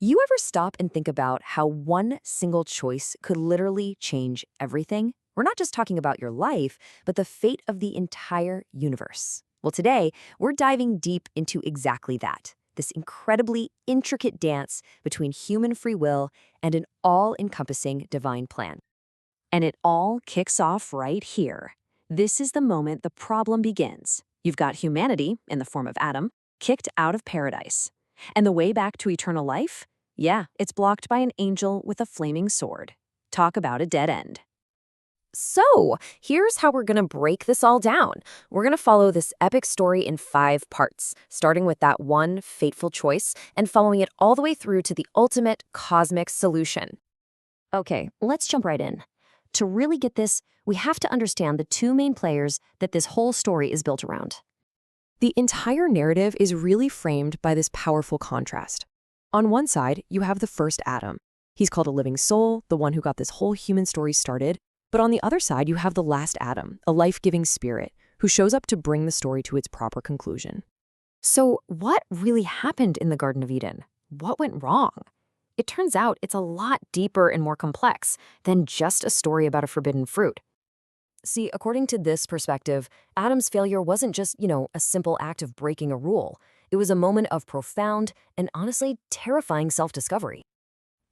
You ever stop and think about how one single choice could literally change everything? We're not just talking about your life, but the fate of the entire universe. Well, today, we're diving deep into exactly that, this incredibly intricate dance between human free will and an all-encompassing divine plan. And it all kicks off right here. This is the moment the problem begins. You've got humanity, in the form of Adam, kicked out of paradise. And the way back to eternal life? Yeah, it's blocked by an angel with a flaming sword. Talk about a dead end. So, here's how we're going to break this all down. We're going to follow this epic story in 5 parts, starting with that one fateful choice and following it all the way through to the ultimate cosmic solution. Okay, let's jump right in. To really get this, we have to understand the 2 main players that this whole story is built around. The entire narrative is really framed by this powerful contrast. On one side, you have the first Adam. He's called a living soul, the one who got this whole human story started. But on the other side, you have the last Adam, a life-giving spirit, who shows up to bring the story to its proper conclusion. So, what really happened in the Garden of Eden? What went wrong? It turns out it's a lot deeper and more complex than just a story about a forbidden fruit. See, according to this perspective, Adam's failure wasn't just, a simple act of breaking a rule. It was a moment of profound and honestly terrifying self-discovery.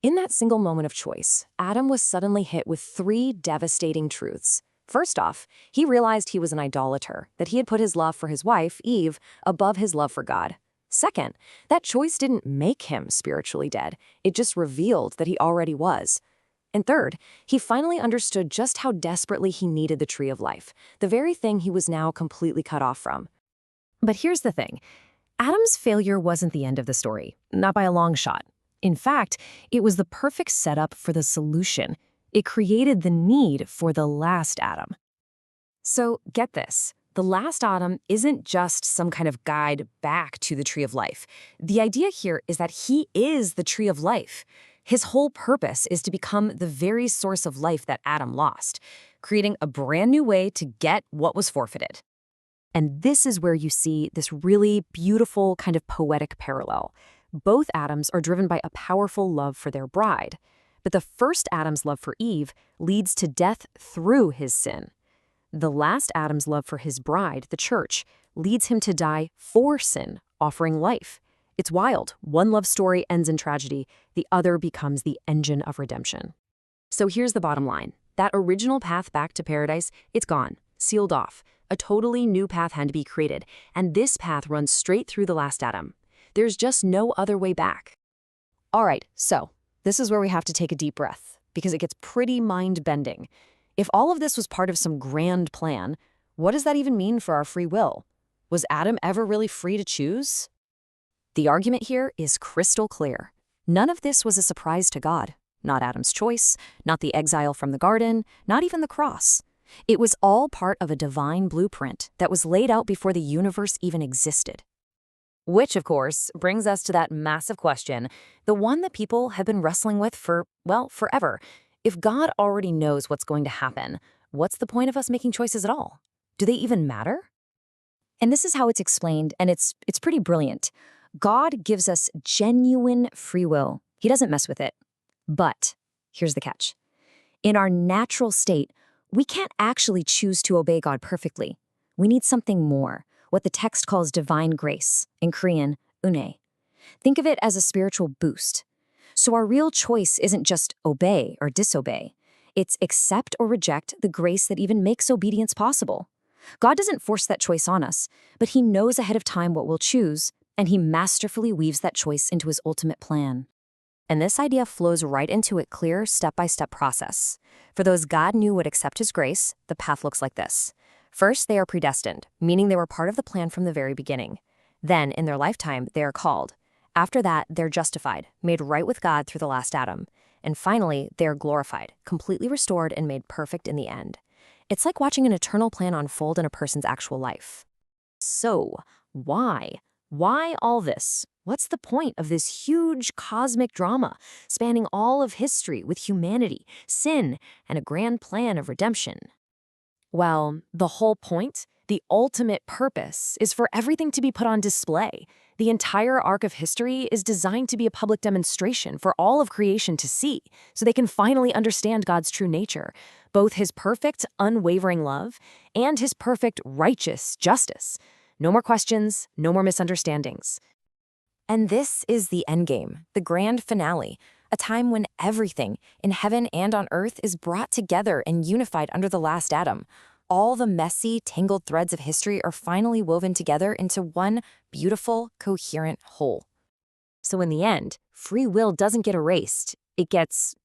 In that single moment of choice, Adam was suddenly hit with 3 devastating truths. First off, he realized he was an idolater, that he had put his love for his wife, Eve, above his love for God. Second, that choice didn't make him spiritually dead. It just revealed that he already was. And third, he finally understood just how desperately he needed the tree of life, the very thing he was now completely cut off from. But here's the thing. Adam's failure wasn't the end of the story, not by a long shot. In fact, it was the perfect setup for the solution. It created the need for the last Adam. So get this. The last Adam isn't just some kind of guide back to the tree of life. The idea here is that he is the tree of life. His whole purpose is to become the very source of life that Adam lost, creating a brand new way to get what was forfeited. And this is where you see this really beautiful kind of poetic parallel. Both Adams are driven by a powerful love for their bride, but the first Adam's love for Eve leads to death through his sin. The last Adam's love for his bride, the church, leads him to die for sin, offering life. It's wild. One love story ends in tragedy, the other becomes the engine of redemption. So here's the bottom line. That original path back to paradise, it's gone, sealed off. A totally new path had to be created, and this path runs straight through the last Adam. There's just no other way back. All right, so this is where we have to take a deep breath, because it gets pretty mind-bending. If all of this was part of some grand plan, what does that even mean for our free will? Was Adam ever really free to choose? The argument here is crystal clear. None of this was a surprise to God. Not Adam's choice, not the exile from the garden, not even the cross. It was all part of a divine blueprint that was laid out before the universe even existed. Which, of course, brings us to that massive question, the one that people have been wrestling with for, forever. If God already knows what's going to happen, what's the point of us making choices at all? Do they even matter? And this is how it's explained, and it's pretty brilliant. God gives us genuine free will. He doesn't mess with it. But here's the catch. In our natural state, we can't actually choose to obey God perfectly. We need something more, what the text calls divine grace, in Korean, une. Think of it as a spiritual boost. So our real choice isn't just obey or disobey. It's accept or reject the grace that even makes obedience possible. God doesn't force that choice on us, but he knows ahead of time what we'll choose, and he masterfully weaves that choice into his ultimate plan. And this idea flows right into a clear step-by-step process. For those God knew would accept his grace, the path looks like this. First, they are predestined, meaning they were part of the plan from the very beginning. Then, in their lifetime, they are called. After that, they're justified, made right with God through the last Adam. And finally, they are glorified, completely restored and made perfect in the end. It's like watching an eternal plan unfold in a person's actual life. So, why? Why all this? What's the point of this huge cosmic drama spanning all of history with humanity, sin, and a grand plan of redemption? Well, the whole point, the ultimate purpose, is for everything to be put on display. The entire arc of history is designed to be a public demonstration for all of creation to see, so they can finally understand God's true nature, both his perfect, unwavering love and his perfect, righteous justice. No more questions, no more misunderstandings. And this is the endgame, the grand finale, a time when everything in heaven and on earth is brought together and unified under the last Adam. All the messy, tangled threads of history are finally woven together into one beautiful, coherent whole. So in the end, free will doesn't get erased, it gets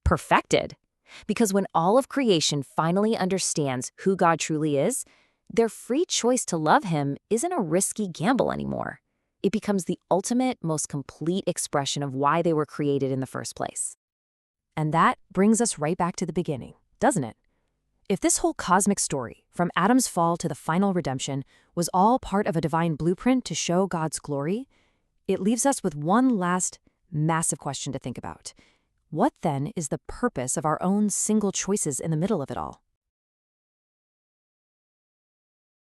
perfected. Because when all of creation finally understands who God truly is, their free choice to love him isn't a risky gamble anymore. It becomes the ultimate, most complete expression of why they were created in the first place. And that brings us right back to the beginning, doesn't it? If this whole cosmic story, from Adam's fall to the final redemption, was all part of a divine blueprint to show God's glory, it leaves us with one last massive question to think about. What then is the purpose of our own single choices in the middle of it all?